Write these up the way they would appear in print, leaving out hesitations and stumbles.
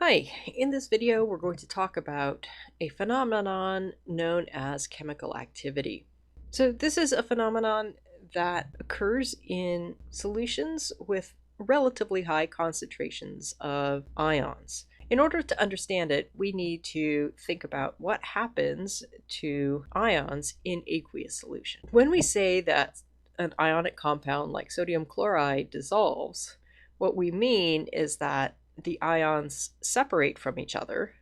Hi, in this video we're going to talk about a phenomenon known as chemical activity. So this is a phenomenon that occurs in solutions with relatively high concentrations of ions. In order to understand it, we need to think about what happens to ions in aqueous solution. When we say that an ionic compound like sodium chloride dissolves, what we mean is that the ions separate from each other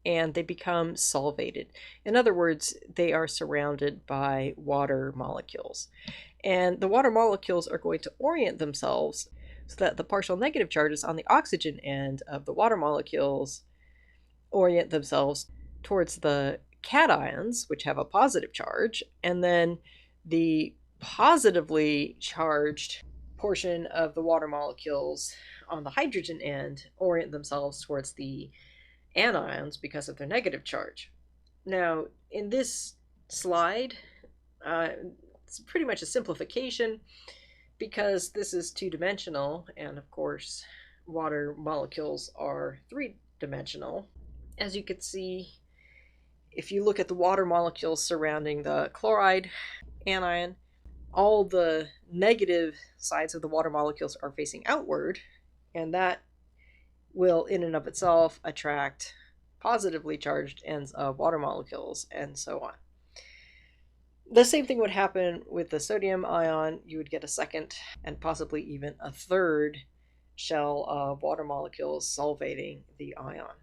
and they become solvated. In other words, they are surrounded by water molecules. And the water molecules are going to orient themselves so that the partial negative charges on the oxygen end of the water molecules orient themselves towards the cations, which have a positive charge, and then the positively charged portion of the water molecules on the hydrogen end orient themselves towards the anions because of their negative charge. Now, in this slide, it's pretty much a simplification because this is two-dimensional, and of course, water molecules are three-dimensional. As you can see, if you look at the water molecules surrounding the chloride anion, all the negative sides of the water molecules are facing outward, and that will in and of itself attract positively charged ends of water molecules, and so on. The same thing would happen with the sodium ion. You would get a second and possibly even a third shell of water molecules solvating the ion.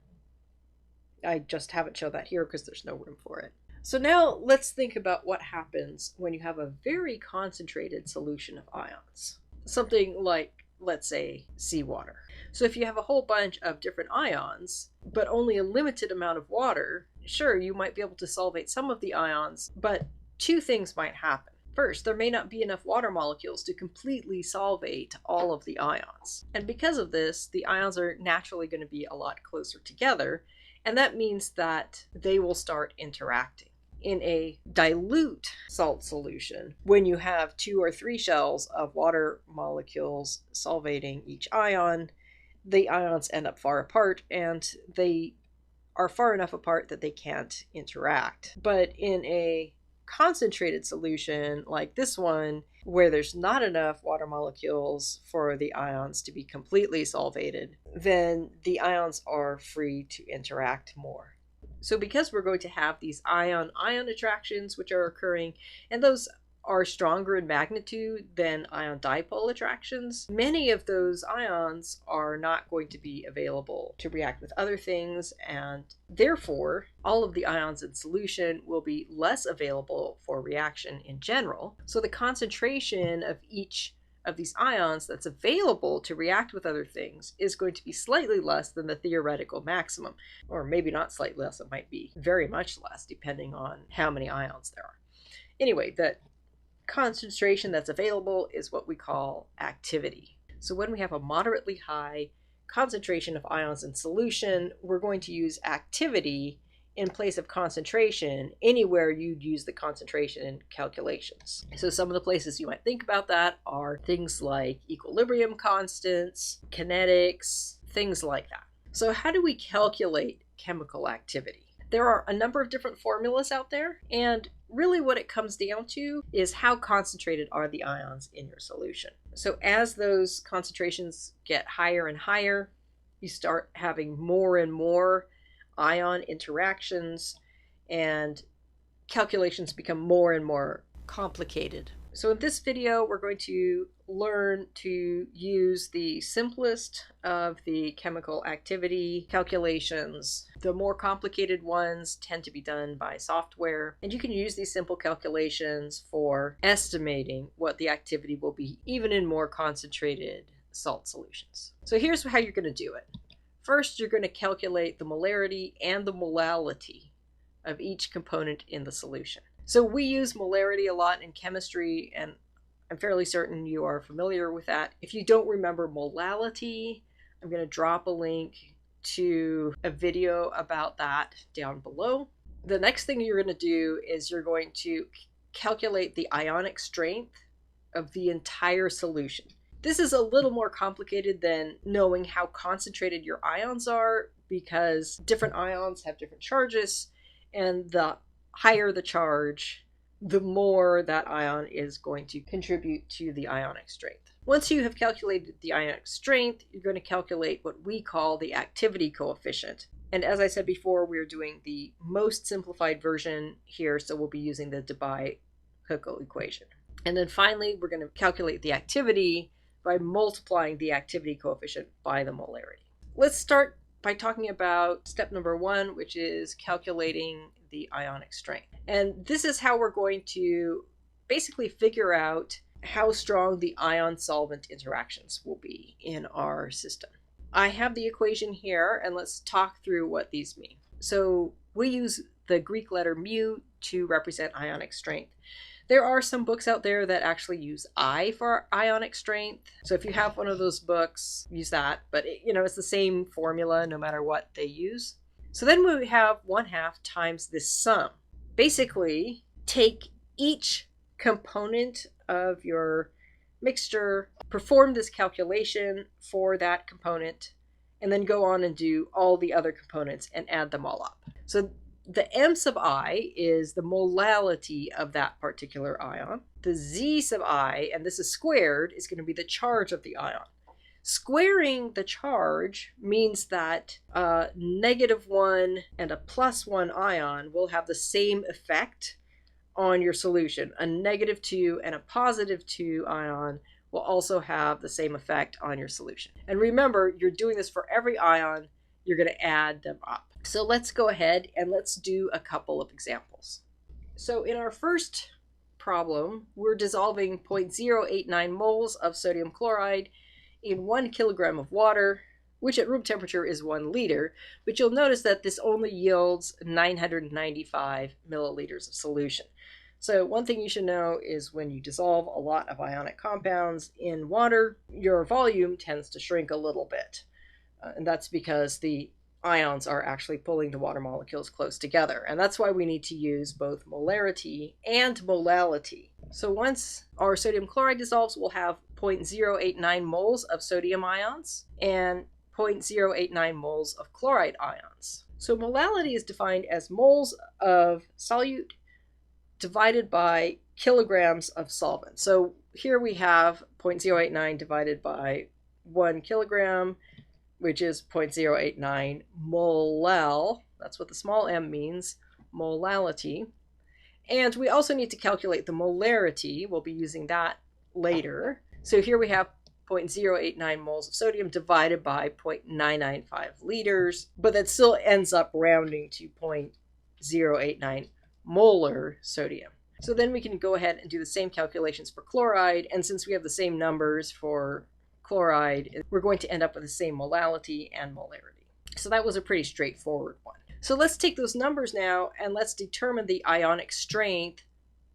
I just haven't shown that here because there's no room for it. So now let's think about what happens when you have a very concentrated solution of ions. Something like, let's say, seawater. So if you have a whole bunch of different ions, but only a limited amount of water, sure, you might be able to solvate some of the ions, but two things might happen. First, there may not be enough water molecules to completely solvate all of the ions. And because of this, the ions are naturally going to be a lot closer together, and that means that they will start interacting. In a dilute salt solution, when you have 2 or 3 shells of water molecules solvating each ion, the ions end up far apart, and they are far enough apart that they can't interact. But in a concentrated solution like this one, where there's not enough water molecules for the ions to be completely solvated, then the ions are free to interact more. So because we're going to have these ion-ion attractions which are occurring, and those are stronger in magnitude than ion-dipole attractions, many of those ions are not going to be available to react with other things, and therefore all of the ions in solution will be less available for reaction in general. So the concentration of each of these ions that's available to react with other things is going to be slightly less than the theoretical maximum, or maybe not slightly less, it might be very much less depending on how many ions there are. Anyway, the concentration that's available is what we call activity. So when we have a moderately high concentration of ions in solution, we're going to use activity in place of concentration anywhere you'd use the concentration in calculations. So some of the places you might think about that are things like equilibrium constants, kinetics, things like that. So how do we calculate chemical activity? There are a number of different formulas out there, and really what it comes down to is how concentrated are the ions in your solution. So as those concentrations get higher and higher, you start having more and more ion interactions, and calculations become more and more complicated. So in this video, we're going to learn to use the simplest of the chemical activity calculations. The more complicated ones tend to be done by software, and you can use these simple calculations for estimating what the activity will be, even in more concentrated salt solutions. So here's how you're going to do it. First, you're going to calculate the molarity and the molality of each component in the solution. So we use molarity a lot in chemistry, and I'm fairly certain you are familiar with that. If you don't remember molality, I'm going to drop a link to a video about that down below. The next thing you're going to do is you're going to calculate the ionic strength of the entire solution. This is a little more complicated than knowing how concentrated your ions are, because different ions have different charges, and the higher the charge, the more that ion is going to contribute to the ionic strength. Once you have calculated the ionic strength, you're going to calculate what we call the activity coefficient. And as I said before, we're doing the most simplified version here, so we'll be using the Debye-Huckel equation. And then finally, we're going to calculate the activity by multiplying the activity coefficient by the molarity. Let's start by talking about step number 1, which is calculating the ionic strength. And this is how we're going to basically figure out how strong the ion-solvent interactions will be in our system. I have the equation here, and let's talk through what these mean. So we use the Greek letter mu to represent ionic strength. There are some books out there that actually use I for ionic strength. So if you have one of those books, use that. But it's the same formula no matter what they use. So then we have 1/2 times this sum. Basically, take each component of your mixture, perform this calculation for that component, and then go on and do all the other components and add them all up. So the m sub I is the molality of that particular ion. The z sub I, and this is squared, is going to be the charge of the ion. Squaring the charge means that a -1 and a +1 ion will have the same effect on your solution. A -2 and a +2 ion will also have the same effect on your solution. And remember, you're doing this for every ion. You're going to add them up. So let's go ahead and let's do a couple of examples. So in our first problem, we're dissolving 0.089 moles of sodium chloride in 1 kilogram of water, which at room temperature is 1 liter, but you'll notice that this only yields 995 milliliters of solution. So one thing you should know is when you dissolve a lot of ionic compounds in water, your volume tends to shrink a little bit. And that's because the ions are actually pulling the water molecules close together. And that's why we need to use both molarity and molality. So once our sodium chloride dissolves, we'll have 0.089 moles of sodium ions and 0.089 moles of chloride ions. So molality is defined as moles of solute divided by kilograms of solvent. So here we have 0.089 divided by 1 kilogram, which is 0.089 molal. That's what the small m means, molality. And we also need to calculate the molarity. We'll be using that later. So here we have 0.089 moles of sodium divided by 0.995 liters, but that still ends up rounding to 0.089 molar sodium. So then we can go ahead and do the same calculations for chloride, and since we have the same numbers for chloride, we're going to end up with the same molality and molarity. So that was a pretty straightforward one. So let's take those numbers now and let's determine the ionic strength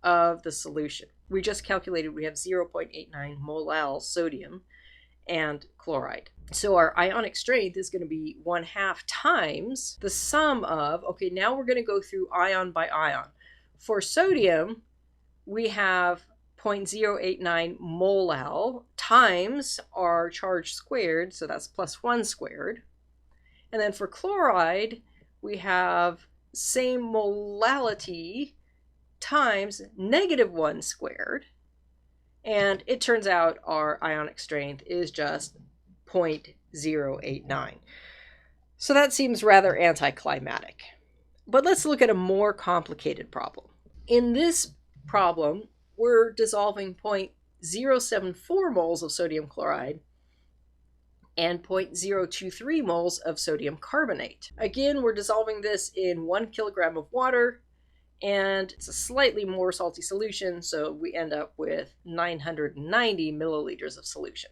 of the solution. We just calculated we have 0.89 molal sodium and chloride. So our ionic strength is going to be 1/2 times the sum of, okay, now we're going to go through ion by ion. For sodium, we have 0.089 molal times our charge squared, so that's +1 squared. And then for chloride, we have same molality times -1 squared. And it turns out our ionic strength is just 0.089. So that seems rather anticlimactic. But let's look at a more complicated problem. In this problem, we're dissolving 0.074 moles of sodium chloride and 0.023 moles of sodium carbonate. Again, we're dissolving this in 1 kilogram of water, and it's a slightly more salty solution, so we end up with 990 milliliters of solution.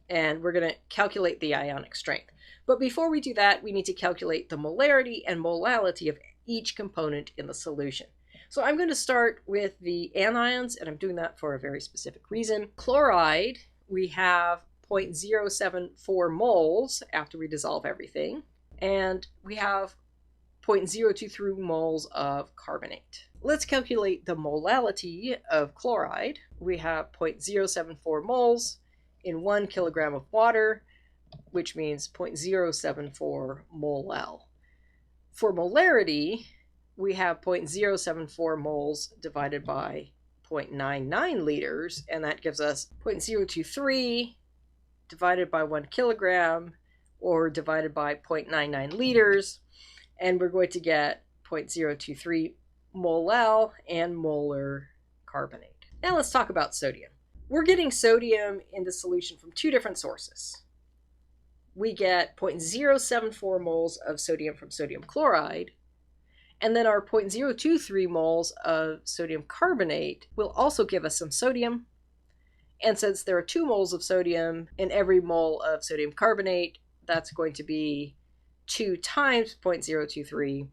And we're going to calculate the ionic strength. But before we do that, we need to calculate the molarity and molality of each component in the solution. So I'm going to start with the anions, and I'm doing that for a very specific reason. Chloride, we have 0.074 moles after we dissolve everything, and we have 0.023 moles of carbonate. Let's calculate the molality of chloride. We have 0.074 moles, in 1 kilogram of water, which means 0.074 mol L. For molarity, we have 0.074 moles divided by 0.99 liters, and that gives us 0.023 divided by 1 kilogram, or divided by 0.99 liters, and we're going to get 0.023 mol L and molar carbonate. Now let's talk about sodium. We're getting sodium in the solution from two different sources. We get 0.074 moles of sodium from sodium chloride, and then our 0.023 moles of sodium carbonate will also give us some sodium. And since there are 2 moles of sodium in every mole of sodium carbonate, that's going to be 2 times 0.023.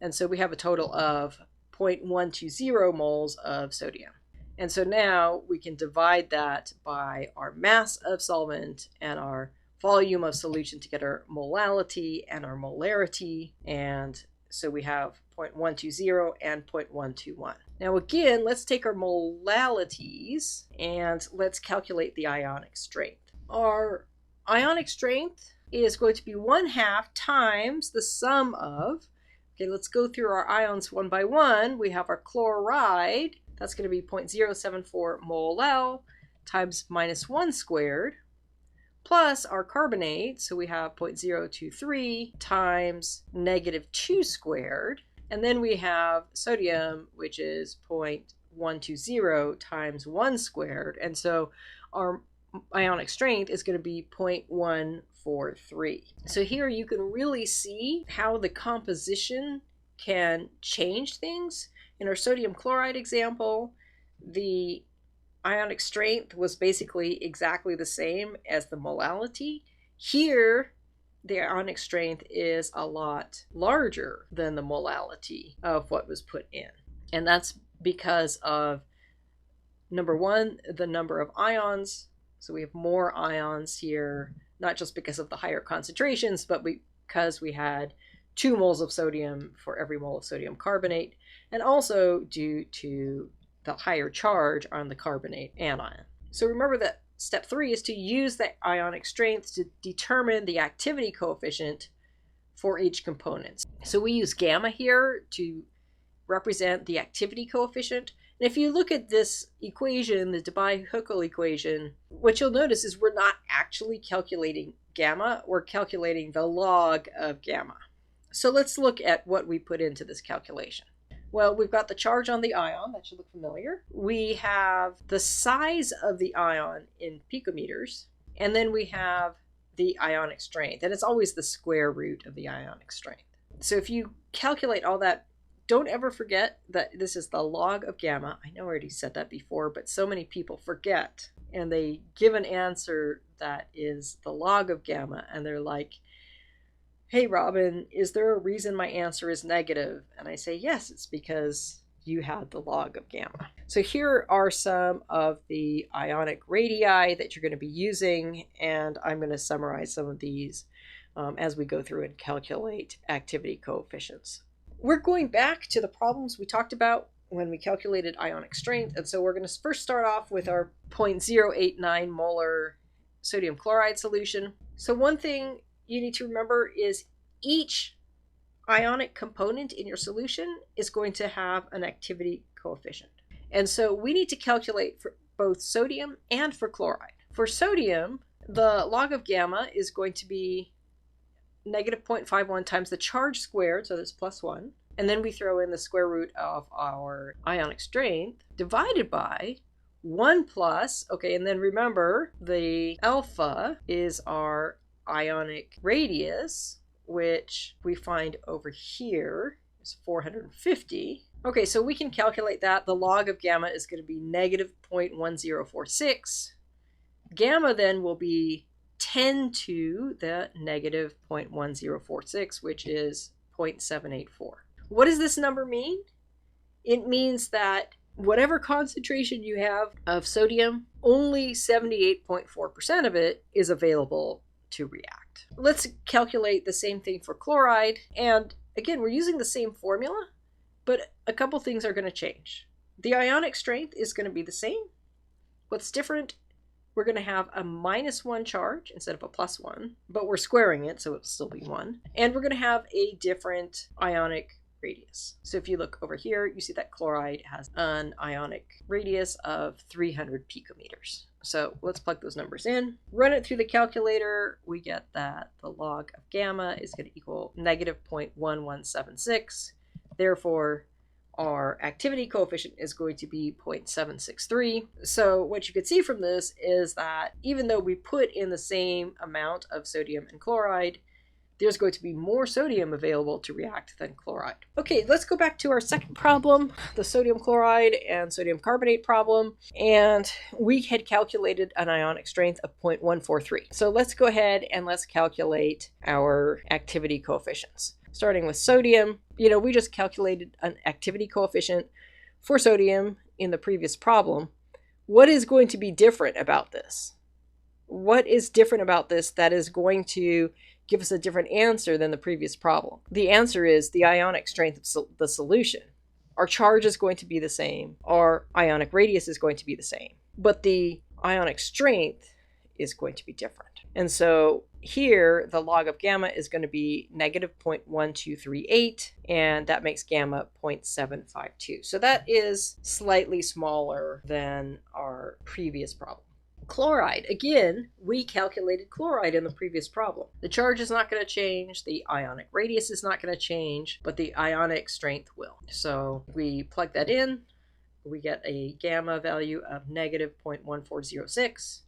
And so we have a total of 0.120 moles of sodium. And so now we can divide that by our mass of solvent and our volume of solution to get our molality and our molarity. And so we have 0.120 and 0.121. Now again, let's take our molalities and let's calculate the ionic strength. Our ionic strength is going to be 1/2 times the sum of, okay, let's go through our ions one by one. We have our chloride, that's going to be 0.074 mol L times -1 squared, plus our carbonate, so we have 0.023 times -2 squared, and then we have sodium, which is 0.120 times 1 squared, and so our ionic strength is going to be 0.143. So here you can really see how the composition can change things. In our sodium chloride example, the ionic strength was basically exactly the same as the molality. Here, the ionic strength is a lot larger than the molality of what was put in. And that's because of, number one, the number of ions. So we have more ions here, not just because of the higher concentrations, but because we had 2 moles of sodium for every mole of sodium carbonate, and also due to the higher charge on the carbonate anion. So remember that step 3 is to use the ionic strength to determine the activity coefficient for each component. So we use gamma here to represent the activity coefficient. And if you look at this equation, the Debye-Huckel equation, what you'll notice is we're not actually calculating gamma, we're calculating the log of gamma. So let's look at what we put into this calculation. Well, we've got the charge on the ion, that should look familiar. We have the size of the ion in picometers, and then we have the ionic strength, and it's always the square root of the ionic strength. So if you calculate all that, don't ever forget that this is the log of gamma. I know I already said that before, but so many people forget, and they give an answer that is the log of gamma, and they're like, hey, Robin, is there a reason my answer is negative? And I say, yes, it's because you had the log of gamma. So here are some of the ionic radii that you're going to be using, and I'm going to summarize some of these as we go through and calculate activity coefficients. We're going back to the problems we talked about when we calculated ionic strength, and so we're going to first start off with our 0.089 molar sodium chloride solution. So one thing you need to remember is each ionic component in your solution is going to have an activity coefficient. And so we need to calculate for both sodium and for chloride. For sodium, the log of gamma is going to be negative 0.51 times the charge squared, so that's +1. And then we throw in the square root of our ionic strength divided by 1 plus, okay, and then remember the alpha is our ionic radius, which we find over here is 450. Okay, so we can calculate that. The log of gamma is going to be negative 0.1046. Gamma then will be 10 to the negative 0.1046, which is 0.784. What does this number mean? It means that whatever concentration you have of sodium, only 78.4% of it is available to react. Let's calculate the same thing for chloride. And again, we're using the same formula, but a couple things are going to change. The ionic strength is going to be the same. What's different we're going to have a -1 charge instead of a +1, but we're squaring it, so it'll still be 1. And we're going to have a different ionic radius. So if you look over here, you see that chloride has an ionic radius of 300 picometers. So let's plug those numbers in, run it through the calculator. We get that the log of gamma is going to equal -0.1176. Therefore, our activity coefficient is going to be 0.763. So what you can see from this is that even though we put in the same amount of sodium and chloride, there's going to be more sodium available to react than chloride. Okay, let's go back to our second problem, the sodium chloride and sodium carbonate problem. And we had calculated an ionic strength of 0.143. So let's go ahead and let's calculate our activity coefficients. Starting with sodium, we just calculated an activity coefficient for sodium in the previous problem. What is going to be different about this? What is different about this that is going to give us a different answer than the previous problem? The answer is the ionic strength of the solution. Our charge is going to be the same. Our ionic radius is going to be the same. But the ionic strength is going to be different. And so here, the log of gamma is going to be -0.1238, and that makes gamma 0.752. So that is slightly smaller than our previous problem. Chloride, again, we calculated chloride in the previous problem. The charge is not going to change, the ionic radius is not going to change, but the ionic strength will. So we plug that in, we get a gamma value of -0.1406,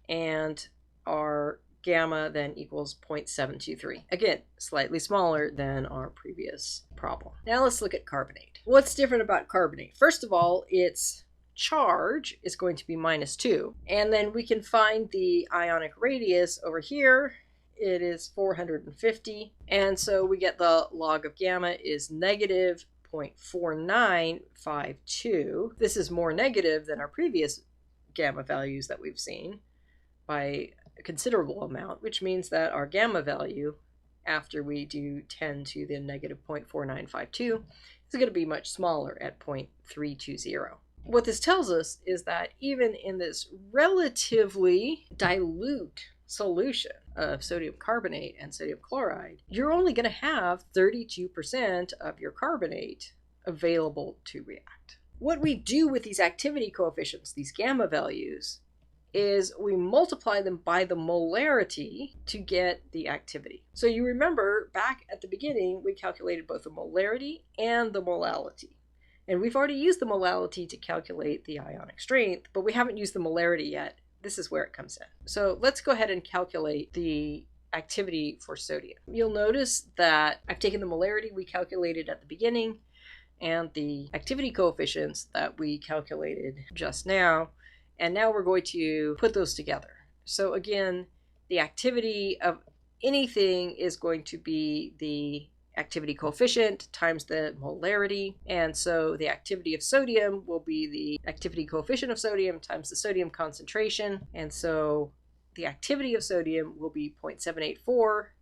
and our gamma then equals 0.723. Again, slightly smaller than our previous problem. Now let's look at carbonate. What's different about carbonate? First of all, its charge is going to be -2. And then we can find the ionic radius over here. It is 450. And so we get the log of gamma is -0.4952. This is more negative than our previous gamma values that we've seen by a considerable amount, which means that our gamma value, after we do 10 to the -0.4952, is going to be much smaller at 0.320. What this tells us is that even in this relatively dilute solution of sodium carbonate and sodium chloride, you're only going to have 32% of your carbonate available to react. What we do with these activity coefficients, these gamma values, is we multiply them by the molarity to get the activity. So you remember back at the beginning, we calculated both the molarity and the molality. And we've already used the molality to calculate the ionic strength, but we haven't used the molarity yet. This is where it comes in. So let's go ahead and calculate the activity for sodium. You'll notice that I've taken the molarity we calculated at the beginning and the activity coefficients that we calculated just now, and now we're going to put those together. So again, the activity of anything is going to be the activity coefficient times the molarity. And so the activity of sodium will be the activity coefficient of sodium times the sodium concentration. And so the activity of sodium will be 0.784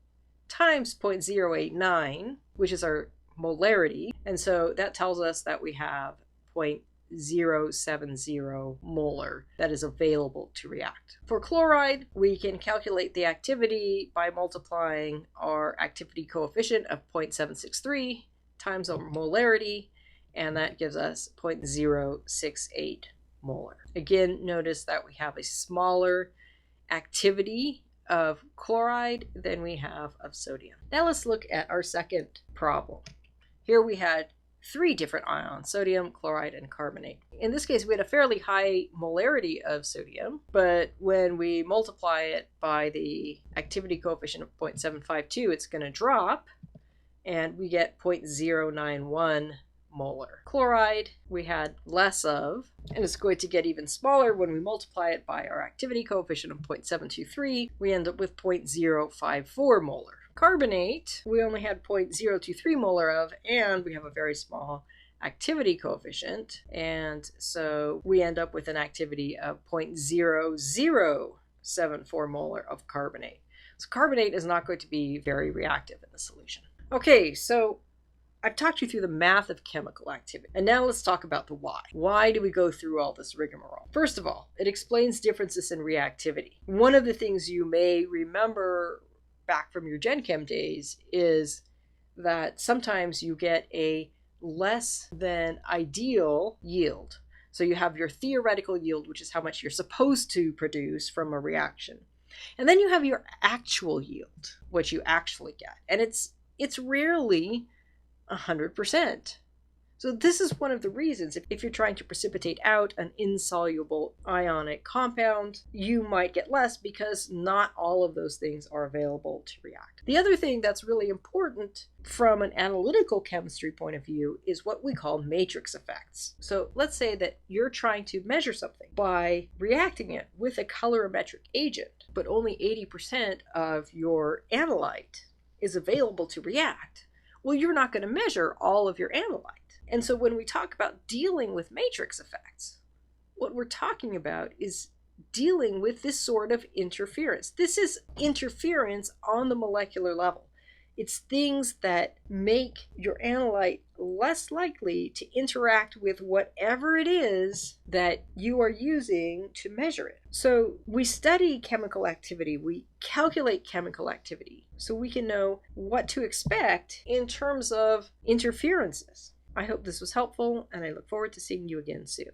times 0.089, which is our molarity. And so that tells us that we have 0.070 molar that is available to react. For chloride, we can calculate the activity by multiplying our activity coefficient of 0.763 times our molarity, and that gives us 0.068 molar. Again, notice that we have a smaller activity of chloride than we have of sodium. Now let's look at our second problem. Here we had 3 different ions, sodium, chloride, and carbonate. In this case, we had a fairly high molarity of sodium, but when we multiply it by the activity coefficient of 0.752, it's going to drop, and we get 0.091 molar. Chloride, we had less of, and it's going to get even smaller when we multiply it by our activity coefficient of 0.723. We end up with 0.054 molar. Carbonate, we only had 0.023 molar of, and we have a very small activity coefficient, and so we end up with an activity of 0.0074 molar of carbonate. So carbonate is not going to be very reactive in the solution. Okay, so I've talked you through the math of chemical activity. And now let's talk about the why. Why do we go through all this rigmarole? First of all, it explains differences in reactivity. One of the things you may remember back from your Gen Chem days is that sometimes you get a less than ideal yield. So you have your theoretical yield, which is how much you're supposed to produce from a reaction. And then you have your actual yield, what you actually get. And it's rarely 100%. So this is one of the reasons if you're trying to precipitate out an insoluble ionic compound, you might get less because not all of those things are available to react. The other thing that's really important from an analytical chemistry point of view is what we call matrix effects. So let's say that you're trying to measure something by reacting it with a colorimetric agent, but only 80% of your analyte is available to react. Well, you're not going to measure all of your analyte. And so when we talk about dealing with matrix effects, what we're talking about is dealing with this sort of interference. This is interference on the molecular level. It's things that make your analyte less likely to interact with whatever it is that you are using to measure it. So we study chemical activity, we calculate chemical activity, so we can know what to expect in terms of interferences. I hope this was helpful, and I look forward to seeing you again soon.